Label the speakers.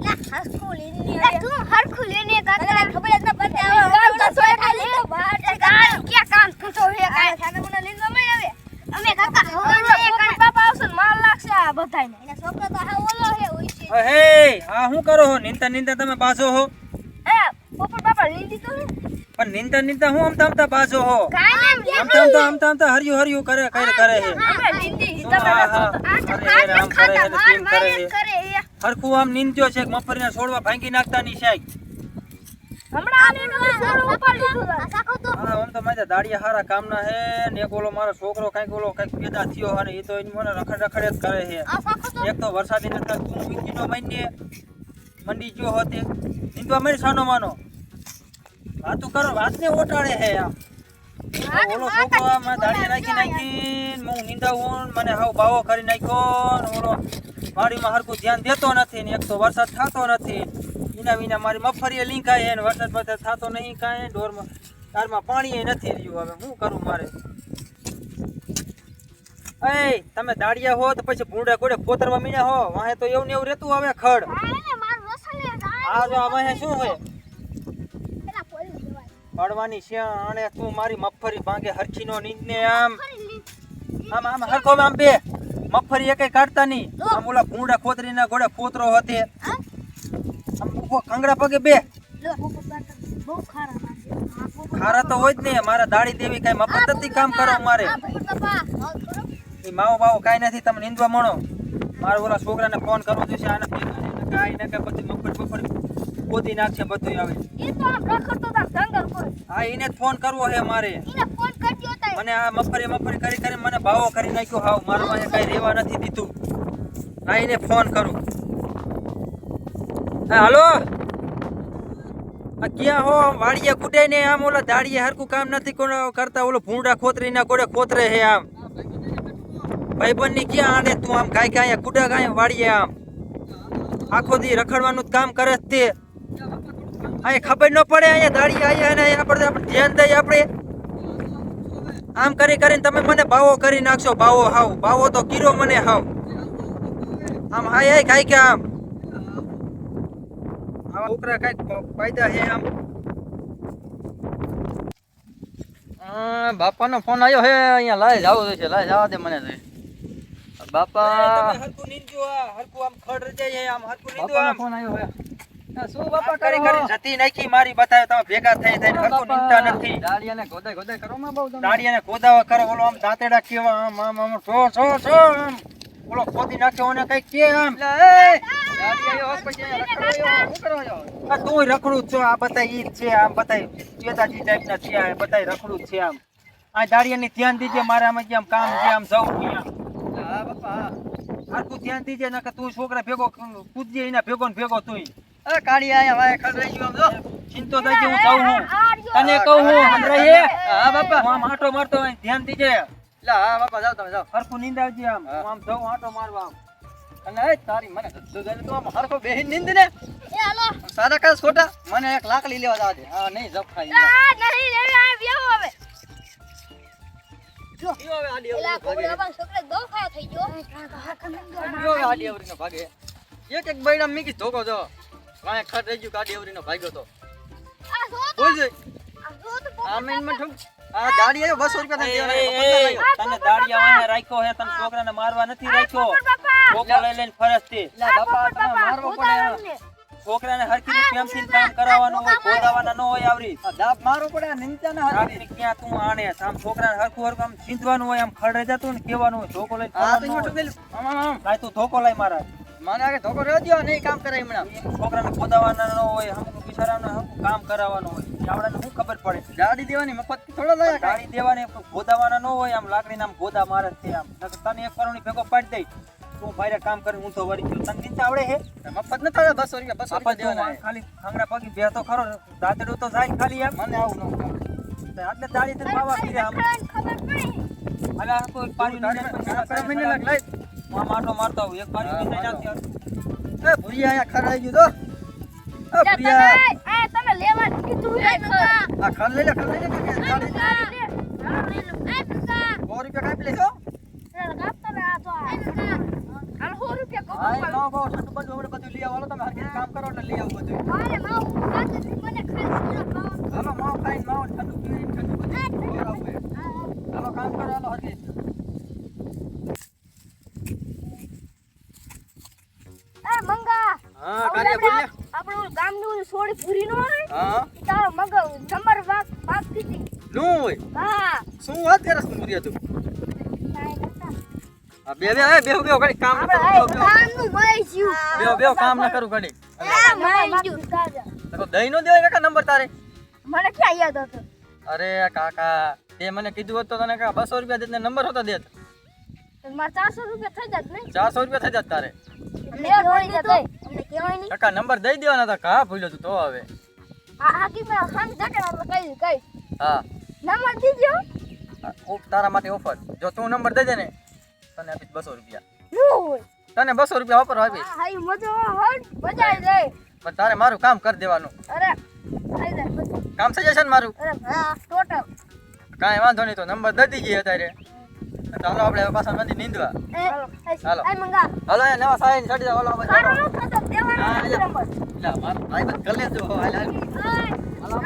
Speaker 1: લા હરખું લેને લા તું હરખું લેને કાકા ખબર જ ન પડતી હવે તો સોય ખાલી બહાર કામ ક્યાં કામ કરતો હે કાય ખાને મને લીંદો માં આવે અમે કાકા હવે કણ બાપા આવશે ને માર લાગશે આ બધાયને એના છોકરો તો હા ઓલો હે હોય છે
Speaker 2: હે આ શું કરો હો નીંદતા તમે બાજો હો
Speaker 1: એ પોપટ બાપા લીંદી તો હે
Speaker 2: પણ નીંદતા હું આમતા બાજો હો
Speaker 1: કાઈ ને
Speaker 2: આમતા હરિયું કરે હે
Speaker 1: અમે લીંદી તમે
Speaker 2: હા.
Speaker 1: આ ખાતા માર કરે હે
Speaker 2: હરખું આમ નીંદ્યો છે મફરીના છોડવા ભાંગી નાખતા ની શાક
Speaker 1: હમણાં આને છોડ ઉપાડ લીધું આ સાખો તો
Speaker 2: હા આમ તો મારા દાડિયા હારા કામના હે ને એક ઓલો મારો છોકરો કઈક પેદા થયો અને એ તો મને રખડ જ કરે છે
Speaker 1: આ સાખો તો
Speaker 2: એક તો વરસાદી નતા તું વીજળીનો મહિને મંડી ગયો હોતે નીંદવા મળી સાનો માનો વાતું કરો વાતને ઓટાડે હે આમ ઓલો છોકરો મને દાડિયા નાખી હું નીંદાવું મને હાવ બાવો કરી નાખ્યો ને ઓલો વાડીમાં હરખું ધ્યાન દેતો નથી ને એક તો વરસાદ થતો નથી એના વિના મારી મગફળીએ લીંકાય ને વરસાદ થતો નહીં કાંઈ ઢોરમાં તારમાં પાણી નથી રહ્યું હવે શું કરું મારે એ તમે દાડિયા હો તો પછી ભૂંડા ગોડે કોતરવા મીણ્યા હો વાહે તો એવું ને એવું રહેતું હવે ખડ
Speaker 1: આને માર રસલે જાય
Speaker 2: આ જો આ વાહે શું હોય
Speaker 1: પેલા પોલી દેવાય
Speaker 2: પડવાની છે અને તું મારી મગફળી ભાંગે હરખીનો નીંદને આમ હરખો આમ બે મગફળી એકે કાઢતા નહીં આમ ઓલા ભૂંડા ખોતરીના ગોડે કોતરો હતે આમ ઉભો ખંગડા પગે બે
Speaker 1: લો પોપટ બાપા બહુ ખારા લાગે
Speaker 2: ખારા તો હોય જ ને મારા દાડી દેવી કઈ મફત નથી કામ કરો મારે
Speaker 1: આ પોપટ બાપા મોત કરો
Speaker 2: એ માવો બાવો કાંઈ નથી તમે નીંદવા મળો મારે ઓલા છોકરાને ફોન કરવો જોઈશે આને કાંઈ ને કાંઈ બધી મગફળી ગોતી નાખશે બધું આવે
Speaker 1: એ તો આમ રખડતો તા જંગલ પર
Speaker 2: હા એને જ ફોન કરવો હે મારે
Speaker 1: એને ફોન કરજો તા
Speaker 2: મને આ મગફળી કરી મને ભાવો કરી નાખ્યો હાવ મારા પાસે કઈ રહેવા નથી દીધું હા એને ફોન કરું હા હાલો આ ક્યાં હો વાડીએ કુટે ને આમ ઓલા દાડીએ હરખું કામ નથી કરતા ઓલો ભૂંડા ખોતરીના ગોળે ખોતરે હે આમ ભાઈબંધ ની ક્યાં આને તું આમ કાંઈ કાંઈ કુડા કાંઈ વાડીએ આમ આખો દી રખડવાનું જ કામ કરે તે અહીંયા ખબર ન પડે અહીંયા દાડી આયા ને આપણે ધ્યાન દઈએ આપણે આમ કરીને તમે મને ભાવો કરી નાખશો ભાવો તો કીરો મને હાવ આમ હાય કાંઈ કે આમ આવા છોકરા કાંઈક ફાયદા છે આમ
Speaker 3: બાપાનો ફોન આવ્યો હે અહીંયા લાય જાવું છે લાય જવા દે મને બાપા
Speaker 2: હરકુ નીંદજો હરકુ આમ ખડ રજાય આમ હરકુ નીંદો
Speaker 3: બાપાનો
Speaker 2: આમ
Speaker 3: ફોન આવ્યો હે શું
Speaker 2: બાપા કરી જતી નાખી મારી બતાવે તમે ભેગા થઈ હરકુ નીંદતા નથી
Speaker 3: દાડિયાને ગોદાય કરો માં બહુ
Speaker 2: દાડિયાને ગોદાવા કરે ઓલો આમ દાંતેડા કેવા આમ આમ આમ છો આમ ઓલો ખોદી નાખ્યો અને કઈ કે આમ તું રખડું જ છો આ બતાય ઈ જ છે આમ બતાય ચેતાજી ટાઈપના છે આ બતાય રખડું જ છે આમ આ દાડિયાની ધ્યાન દીજે મારે આમ જેમ કામ છે આમ જવું ત્યાં
Speaker 3: હા બાપા
Speaker 2: હરકું ધ્યાન દીજે નકર તું છોકરા ભેગો કૂદજે એના ભેગો ને ભેગો તું
Speaker 3: એ કાઢી આયા વાય ખડ રહી ગયો જો
Speaker 2: ચિંતો થઈ હું જાઉં હું તને કહું હું સંભળાય
Speaker 3: હા બાપા
Speaker 2: હું આમ આંટો મારતો હોય ધ્યાન દીજે
Speaker 3: લા હા બાપા જાવ તમે જાવ
Speaker 2: હરકું નીંદાવજે આમ હું આમ જાઉં આંટો મારવા આમ
Speaker 3: અને એ તારી મને તો આમ હરખો બેહીન નીંદ ને
Speaker 1: એ હાલો
Speaker 3: સારા કાસ ખોટા મને એક લાકડી લેવા જવા દે હા નહીં જપ ખાઈ
Speaker 1: આ નહીં લેવી આ બેહો હવે જો એલા કોબરા બા છોકરે દો ખાયો થઈ ગયો
Speaker 3: ભાગે એક બૈડા મીકી ધોકો જો વાય ખડ રહી ગયું કાડી અવરીનો ભાગ્યો તો
Speaker 1: આ જો તો
Speaker 3: બોલ જે
Speaker 1: આ જો તો
Speaker 3: આ મેન માં ઠુક આ દાડી આયો 200 રૂપિયા થઈ
Speaker 2: તને દાડિયા વાહે રાખ્યો હે તને છોકરાને મારવા નથી રાખ્યો છોકરા લઈ લઈને ફરજથી
Speaker 3: બાપા તમે મારવો પડે
Speaker 2: છોકરાને હરખી પ્રેમથી કામ કરાવવાનું હોય ગોદાવાના ન હોય આવરી
Speaker 3: દાબ મારવો પડે નિંદા ના
Speaker 2: આપણી ક્યાં તું આણે આમ છોકરાને હરખું આમ ચીંધવાનું હોય આમ ખડે જતું ને કહેવાનું હોય ધોકો લઈને
Speaker 3: હા તો
Speaker 2: ફરવાનું
Speaker 3: મોટું
Speaker 2: હોય.
Speaker 3: દિલ આમ
Speaker 2: લાય તું ધોકો લઈ મારા
Speaker 3: મને આગે ધોકો રહ્યો દ્યો નહીં કામ કરાય હમણાં
Speaker 2: છોકરાને ગોદાવાના ન હોય હમ બિચારાને હરખું કામ કરાવવાનું હોય આવડાને શું ખબર પડે
Speaker 3: ગાડી દેવાની મફત થોડો લયા
Speaker 2: ગાડી દેવાની ગોદાવાના ન હોય આમ લાકડીના આમ ગોદા મારે છે આમ નકર તને એક કરોની ભેગો પાડી દઈ તું ભાઈરે કામ કરીને હું તો વળી ગયો તને ચિંતા આવડે હે
Speaker 3: મફત ન થાય 200 રૂપિયા દેવાના
Speaker 2: ખાલી ખાંગડા પગી બે તો ખરો દાંતડું તો જાય ખાલી એમ
Speaker 3: મને આવું ન
Speaker 2: એટલે દાડી થી બાવા પીરે આમ
Speaker 1: ખબર પડી
Speaker 2: અલા કોઈ પાણી
Speaker 3: મહિને લાગ લાય
Speaker 2: આમ આટો મારતો હું એક પાણી પીને જાતી
Speaker 3: એ ભુરિયા આયા ખરાઈ ગયું તો એ ભુરિયા
Speaker 1: આ તમે લેવા કીધું હે
Speaker 3: આ ખર લઈ લે કે ગાડી
Speaker 1: આ કાકા
Speaker 3: 100 રૂપિયા કાપી લેજો
Speaker 1: ગાપતા ના તો આ 100 રૂપિયા
Speaker 3: હા એ માવો બાવો ઠંડુ બંધુ આપણે બધું લઈ આવો હાલો તમે હરખી કામ કરો એટલે લઈ આવું બધું
Speaker 1: મારે માવું ખાતું નથી, મને ખાલી સુરત ખાવાનું.
Speaker 3: હાલો માવો ખાઈને માવો ઠંડુ પીને ઠંડુ બધું ખવડાવવું છે. હાલો કામ કરો હાલો હરખી
Speaker 1: એ મંગા
Speaker 3: હા કાર્ય બોલ લે
Speaker 1: આપણે ઓલું ગામનું ઓલું સોડી પૂરી નો હોય
Speaker 3: હા
Speaker 1: તારો મગ નંબર ભાગ દીધી.
Speaker 3: નું હોય
Speaker 1: હા
Speaker 3: શું વાત કરસ તું મુરિયા તું
Speaker 1: કાંઈ કરતા.
Speaker 3: આ બે ઘડી કામ ન
Speaker 1: આપણે
Speaker 3: કરું
Speaker 1: ગામનું મળી ગયું.
Speaker 3: બે કામ ન કરું ઘડી
Speaker 1: મળી ગયું.
Speaker 3: તો દઈ નો દેવાય કાકા નંબર તારે
Speaker 1: મને ક્યાં યાદ હતો?
Speaker 3: અરે કાકા તે મને કીધું હોત તો તને કા 200 રૂપિયા દેત ને નંબર હોતો દેત
Speaker 1: મારે 400 રૂપિયા થઈ જાત નહીં?
Speaker 3: 400 રૂપિયા થઈ જાત તારે
Speaker 1: અમને કહેવાય નહીં.
Speaker 3: કાકા નંબર દઈ દેવાના હતા કા ભૂલ્યો તું તો હવે
Speaker 1: આ કી મેં ખાન જકે આપણે કઈ
Speaker 3: હા
Speaker 1: નંબર દીજો.
Speaker 3: તારા માટે ઓફર જો તું નંબર દઈ દે ને તને આપીશ 200 રૂપિયા
Speaker 1: નું હોય
Speaker 3: તને 200 રૂપિયા વાપરવા આપીશ
Speaker 1: હાઈ મજા હોય મજા આવી જાય.
Speaker 3: પણ તારે મારું કામ કરી દેવાનું
Speaker 1: અરે આવી જાય બધું.
Speaker 3: કામ થઈ જશે ને મારું
Speaker 1: અરે હા ટોટલ
Speaker 3: કાંઈ વાંધો નહીં તો નંબર દઈ દીજે અત્યારે તો હાલો આપણે હવે પાછા નથી નીંદવા હાલો.
Speaker 1: એ મંગા
Speaker 3: હાલો એ નવા સાઈન ચડી જાવ હાલો આપણે
Speaker 1: સારો નો થતો દેવાનો
Speaker 3: હા,
Speaker 1: નથી નંબર.
Speaker 3: એટલે મારો ભાઈ બસ કરી લેજો હાલ હાલ
Speaker 1: હાલો